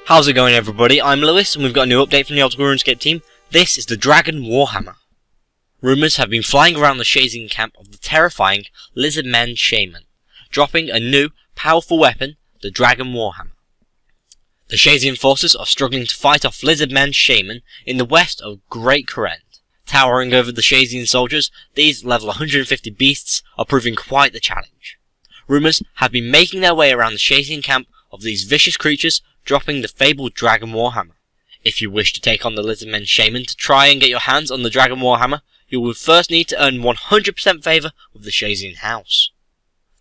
How's it going, everybody? I'm Lewis and we've got a new update from the Old School RuneScape team. This is the Dragon Warhammer. Rumours have been flying around the Shazin camp of the terrifying Lizardmen Shaman, dropping a new, powerful weapon, the Dragon Warhammer. The Shazin forces are struggling to fight off Lizardmen Shaman in the west of Great Korend. Towering over the Shazin soldiers, these level 150 beasts are proving quite the challenge. Rumours have been making their way around the Shazin camp of these vicious creatures, dropping the fabled Dragon Warhammer. If you wish to take on the Lizardmen Shaman to try and get your hands on the Dragon Warhammer, you will first need to earn 100% favour with the Shazin house.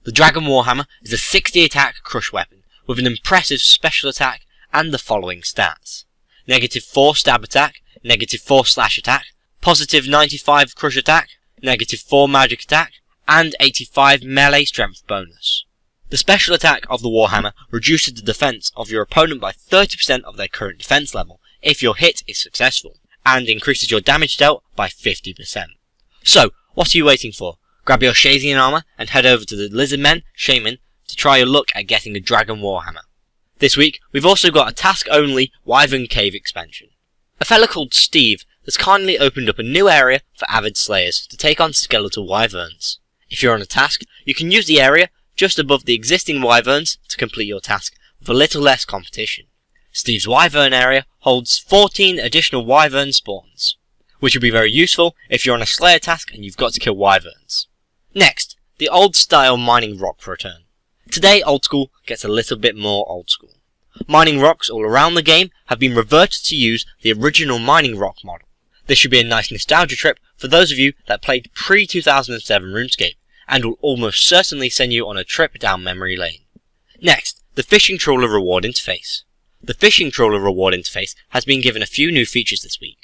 The Dragon Warhammer is a 60 attack crush weapon, with an impressive special attack and the following stats: -4 stab attack, -4 slash attack, +95 crush attack, -4 magic attack, and 85 melee strength bonus. The special attack of the Warhammer reduces the defense of your opponent by 30% of their current defense level if your hit is successful, and increases your damage dealt by 50%. So, what are you waiting for? Grab your Shazin armor and head over to the Lizardmen Shaman to try your luck at getting a Dragon Warhammer. This week, we've also got a task-only Wyvern Cave expansion. A fella called Steve has kindly opened up a new area for avid slayers to take on skeletal wyverns. If you're on a task, you can use the area just above the existing wyverns to complete your task with a little less competition. Steve's wyvern area holds 14 additional wyvern spawns, which will be very useful if you're on a slayer task and you've got to kill wyverns. Next, the old style mining rock return. Today Old School gets a little bit more old school. Mining rocks all around the game have been reverted to use the original mining rock model. This should be a nice nostalgia trip for those of you that played pre-2007 RuneScape, and will almost certainly send you on a trip down memory lane. Next, the Fishing Trawler reward interface. The Fishing Trawler reward interface has been given a few new features this week.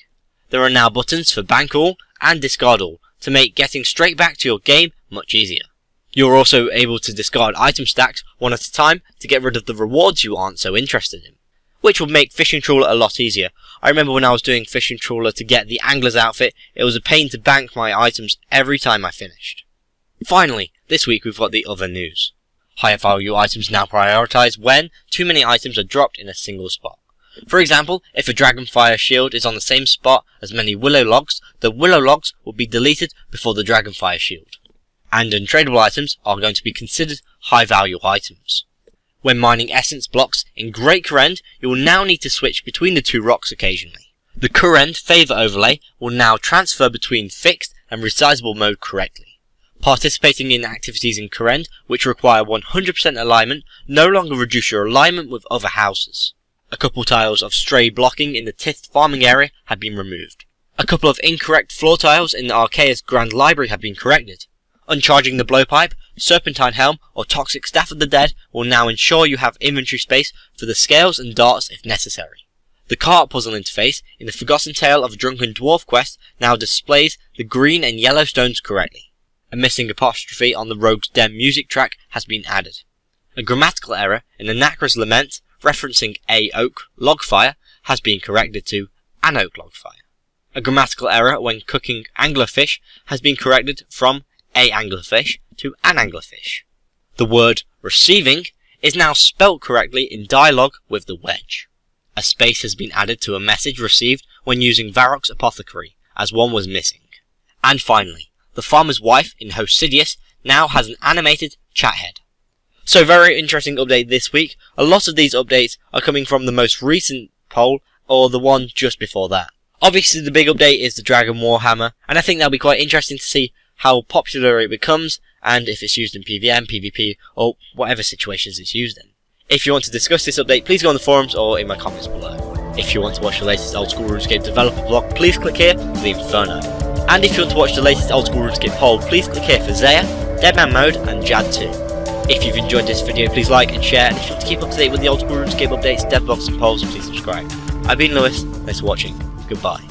There are now buttons for bank all and discard all to make getting straight back to your game much easier. You're also able to discard item stacks one at a time to get rid of the rewards you aren't so interested in, which will make Fishing Trawler a lot easier. I remember when I was doing Fishing Trawler to get the Angler's outfit, it was a pain to bank my items every time I finished. Finally, this week we've got the other news. Higher value items now prioritise when too many items are dropped in a single spot. For example, if a Dragonfire shield is on the same spot as many willow logs, the willow logs will be deleted before the Dragonfire shield. And untradeable items are going to be considered high value items. When mining essence blocks in Great Korend, you will now need to switch between the two rocks occasionally. The Korend favour overlay will now transfer between fixed and resizable mode correctly. Participating in activities in Korend, which require 100% alignment, no longer reduce your alignment with other houses. A couple tiles of stray blocking in the Tith farming area have been removed. A couple of incorrect floor tiles in the Archaea's Grand Library have been corrected. Uncharging the blowpipe, serpentine helm, or toxic staff of the dead will now ensure you have inventory space for the scales and darts if necessary. The cart puzzle interface in the Forgotten Tale of a Drunken Dwarf quest now displays the green and yellow stones correctly. A missing apostrophe on the Rogue's Den music track has been added. A grammatical error in the Nacra's Lament referencing a oak log fire has been corrected to an oak log fire. A grammatical error when cooking anglerfish has been corrected from a anglerfish to an anglerfish. The word receiving is now spelt correctly in dialogue with the wedge. A space has been added to a message received when using Varrock's apothecary, as one was missing. And finally, the farmer's wife in Hosidius now has an animated chat head. So very interesting update this week. A lot of these updates are coming from the most recent poll or the one just before that. Obviously the big update is the Dragon Warhammer, and I think that'll be quite interesting to see how popular it becomes and if it's used in PvM, PvP or whatever situations it's used in. If you want to discuss this update, please go on the forums or in my comments below. If you want to watch the latest Old School RuneScape developer blog, please click here for the Inferno. And if you want to watch the latest Old School RuneScape poll, please click here for Zaya, Deadman Mode and Jad 2. If you've enjoyed this video, please like and share, and if you want to keep up to date with the Old School RuneScape updates, dev blogs and polls, please subscribe. I've been Lewis, thanks for watching, goodbye.